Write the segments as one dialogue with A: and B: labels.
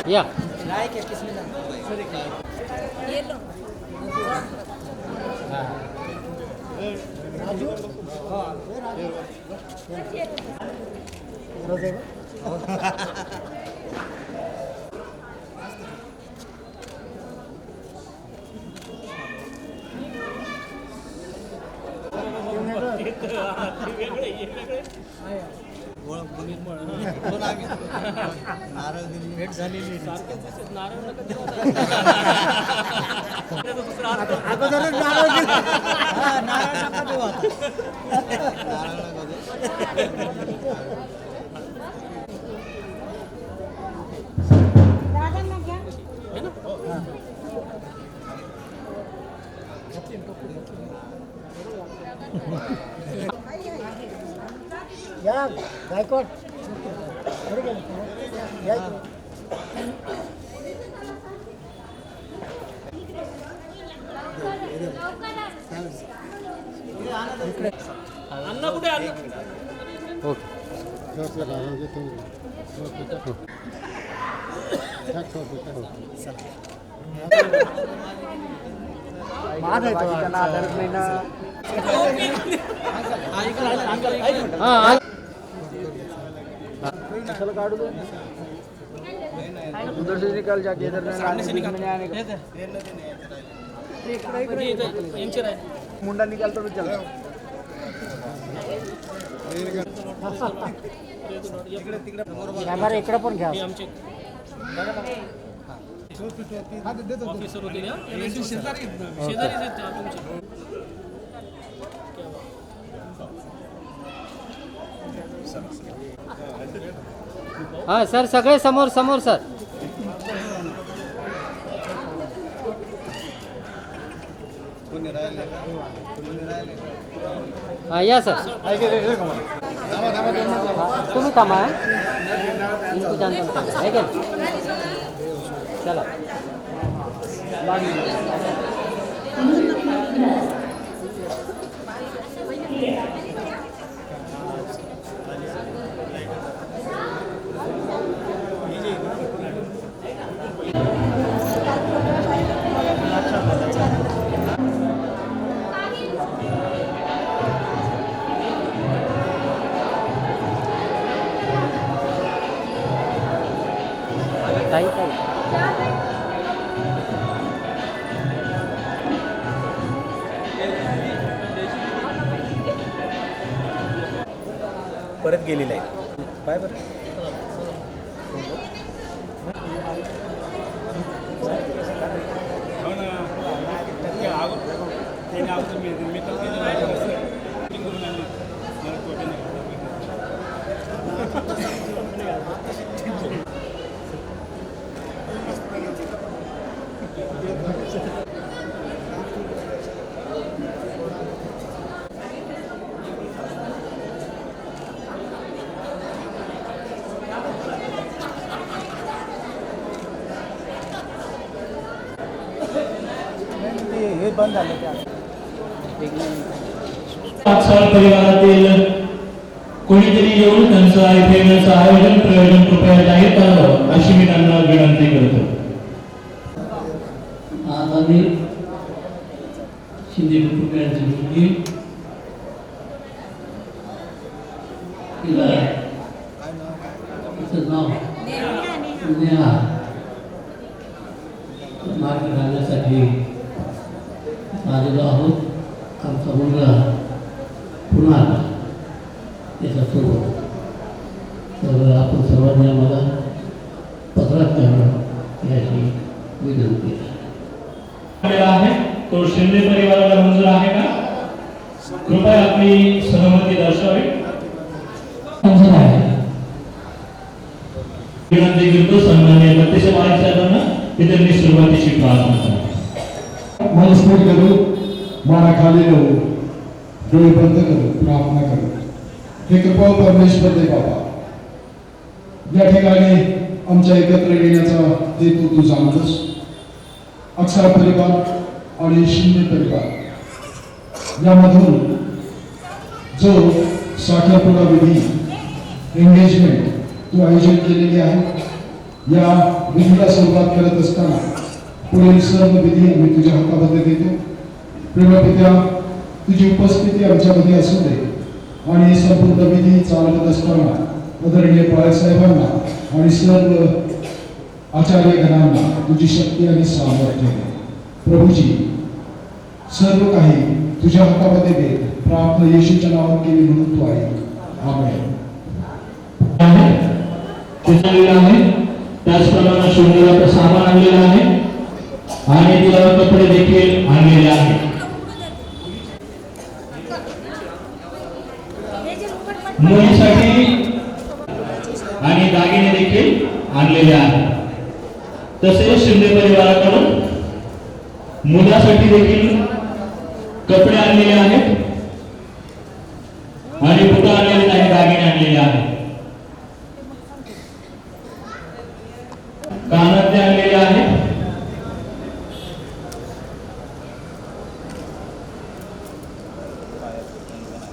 A: या
B: भेट झालेली या गायकवाड
A: अन्न कुठे
B: काढू दो उधर से निकल जाके इधर मुंडा निकालतो तो चल इकडे पण घ्या
A: हाँ सर सगळे समोर समोर सर हाँ या सर तुम्ही थांबा इनको जानता हूँ है क्या चला ताई ताई
C: परत गेलेले आहे बाय बरं.
B: हे बंद झालं त्या
D: आजकाल परिवारातील कोणीतरी येऊन त्यांचं IPLचं आयोजन प्रयोजन कृपया जाहीर करावं अशी मी त्यांना विनंती करतो.
E: आज आम्ही शिंदे कुटुंबियांची मुलगी तिला तिचं नाव नेहा मार्ग घालण्यासाठी आलेलो आहोत. आमचा मुलगा पुन्हा आला त्याच्यासोबत. तर आपण सर्वांनी आम्हाला पत्रात द्यावं याची विनंती
D: आहे. तो शिंदे परिवाराला मंजूर आहे का? कृपया आपली सहमती दर्शवावी. मंजूर आहे. विनंती करतो सन्माननीय बत्तीस माळी साहेबांना की त्यांनी सुरुवातीची प्रार्थना करावी.
F: मनस्फूर्त करू, मारा खाली रहू, डोळे बंद करू, प्रार्थना करू. हे कृपा परमेश्वर दे बाबा. या ठिकाणी आमच्या एकत्र येण्याचा हेतू तू जाणतोस. अक्षरा परिवार आणि शिंदे परिवार यामधून जो साखरपुडा विधी एंगेजमेंट तू आयोजित केलेली आहे, या विधीला सुरुवात करत असताना पुढील सर्व विधी आम्ही तुझ्या हातामध्ये देतो. प्रेमपित्या, तुझी उपस्थिती आमच्यामध्ये असू दे आणि संपूर्ण विधी चालवत असताना आदरणीय बाळासाहेबांना आणि सर्व आचार्यगणांना तुझी शक्ती आणि सामर्थ्य दे. प्रभूजी, सर्व काही तुझ्या हातामध्ये दे. प्रार्थना येशूच्या नावात केली म्हणून तू आहे. आमेन.
D: त्याचप्रमाणे शिवनेला सामान आणलेलं आहे आणि तिला कपडे देखील आणलेले आहेत. मुलीसाठी आणि दागिने देखील आणलेले आहेत. तसेच शिंदे परिवाराकडून मुलासाठी देखील कपडे आणलेले आहेत आणि बुट आणलेले आणि दागिने आणलेले आहेत. कानातले आणलेले आहेत.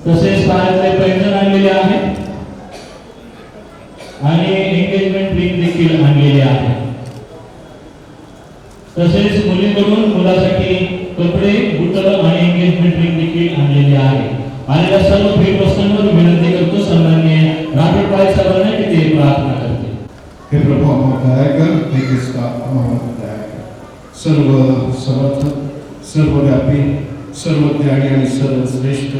D: तसेच पायातले पैंजण आणलेले आहेत आणि एंगेजमेंट रिंग देखील आणलेले आहे. तसेच मुलीकडून मुलासाठी कपडे, बुट आणि एंगेजमेंट रिंग देखील आणलेले आहे. आणि या सर्व भेटवस्तूंवर विनंती करतो सन्माननीय राठोड पाय साहेबांना की ते प्रार्थना करते.
F: हे प्रभू आम्हाला दया कर, हे ख्रिस्त आम्हाला दया कर. सर्व समर्थ, सर्वव्यापी, सर्व ज्ञानी आणि सर्वश्रेष्ठ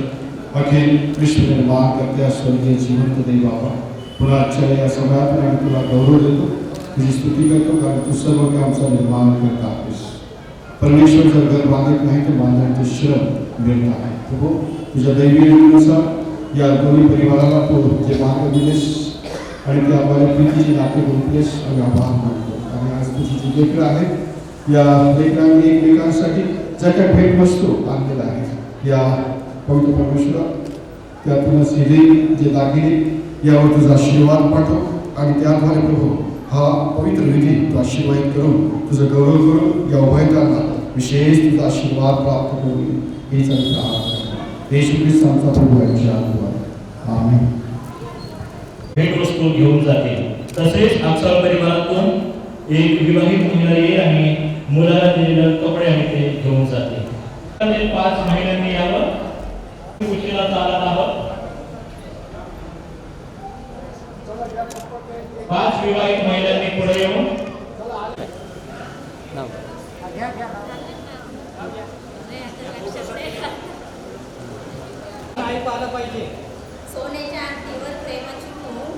F: अखिल विश्व निर्माण करत्या स्वर्गीय जिवंत देव बाबा, पुन्हा आजच्या या सगळ्यात आम्ही तुला गौरव देतो, तुझी स्तुती करतो, कारण तू सर्व काही आमचा निर्माण करत आहेस. परमेश्वर जर घर बांधत नाही तर बांधण्याचे श्रम मिळत आहे. प्रभू, तुझ्या दैवी योजनेनुसार या दोन्ही परिवाराला तू जे मार्ग दिलेस आणि त्या आम्हाला प्रीतीची नाते गुंतलेस आम्ही आभार मानतो. आणि आज तुझी जी लेकरं आहेत, या लेकरांनी एकमेकांसाठी ज्या काही भेटवस्तू आणलेल्या आहेत, या पवित्र परमेश्वरा त्यातूनच हे जे दागिने यावर तुझा आशीर्वाद पाठव आणि त्याद्वारे प्रभू हा पवित्र विधी तू आशीर्वादित करून तुझं गौरव करून या उभयतांना विशेष तुझा आशीर्वाद प्राप्त करून हेच आम्ही प्रार्थना येशू ख्रिस्त आमचा प्रभू यांच्या नावात. आमेन.
D: भेटवस्तू घेऊन जाते. तसेच आमच्या परिवारातून एक विवाहित महिला येईल आणि मुलाला दिलेले कपडे आणि ते घेऊन जाते. 5 महिन्यांनी यावर उशिरा चालत आहोत. 5 विवाहित महिलांनी पुढे येऊन
A: सोन्याच्या आरतीवर प्रेमाची खून,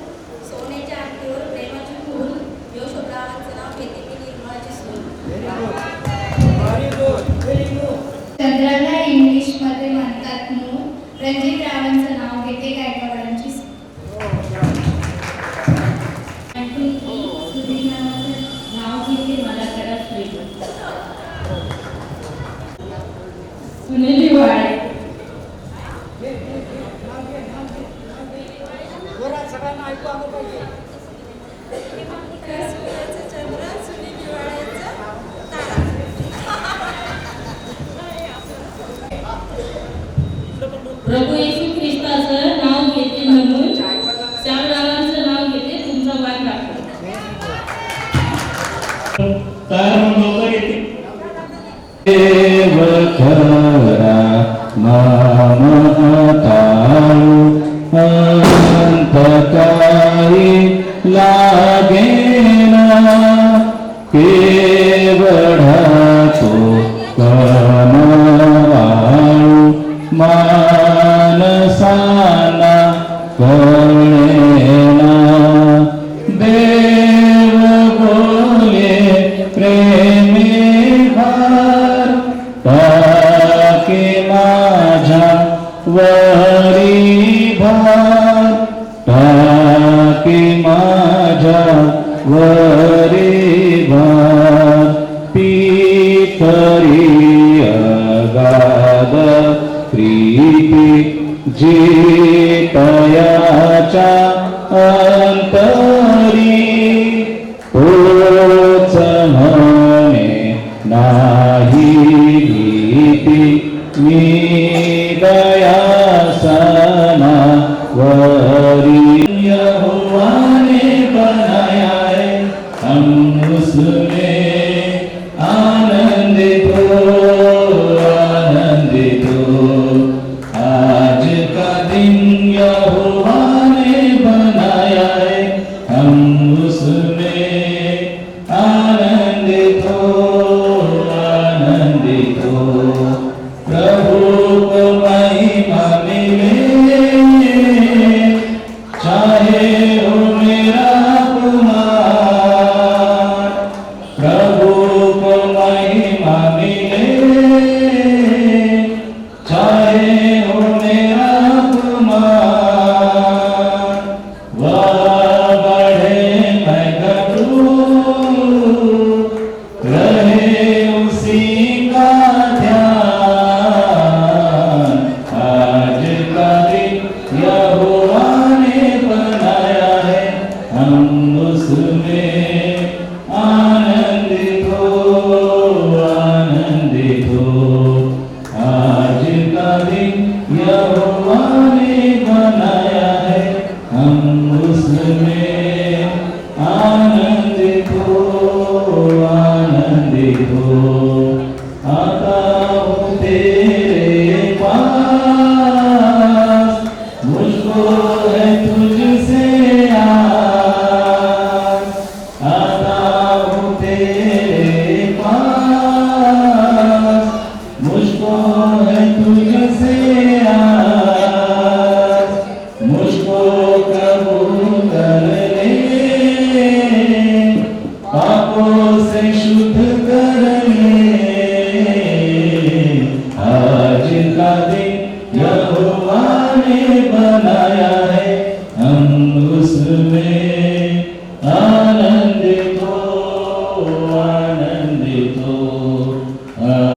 A: सोन्याच्या आरतीवर प्रेमाची खून, यशोदाचं नाव घेते मी निर्मळाची सून.
G: चंद्राला इंग्लिशमध्ये म्हणतात मून, रणजित रावांचं नाव घेते गायकवाडांची सून.
A: नाव घेते मला करा श्रीमंत.
G: सुनील दिवाळे.
A: चंद्र सुनील दिवाळ्याचा तारा.
H: प्रभू येशू ख्रिस्ताचं नाव घेते म्हणून श्यामरावांचं नाव घेते तुमचा मान राखतो.
D: तयार होऊन लवकर येते.
E: देव खरा ममताळू अंतकाळी लागेना केवढा तो कमवाळू मानसाना कळेना देव बोले प्रेमे भार टाके माझ्या वरी भार टाके माझ्या वरी भार पितरी अगाध प्रीती जितयाच्या अंतरी तोच म्हणे नाही भीती मी दयासना वरी यहोवाने बनाया है हम उसमें आनंदित हो आज का दिन यहोवा ने बनाया है हम उसमें आनंदित हो प्रभु को महिमा मिले चाहे हो मेरा कुमार प्रभु को महिमा मिले चाहे हो मेरा कुमार वह बढ़े मैं घटूं रहे उसी का ध्यान आज का दिन यहोवा ने बनाया है हम उसमें आनंदित हो आज का दिन यहोवा ने बनाया है हम उसमें आनंदित हो आता हूँ तेरे पास मुझको है तुझसे आस आता हूँ तेरे पास मुझको है तुझसे आस मुझको कबूल कर ले पापों से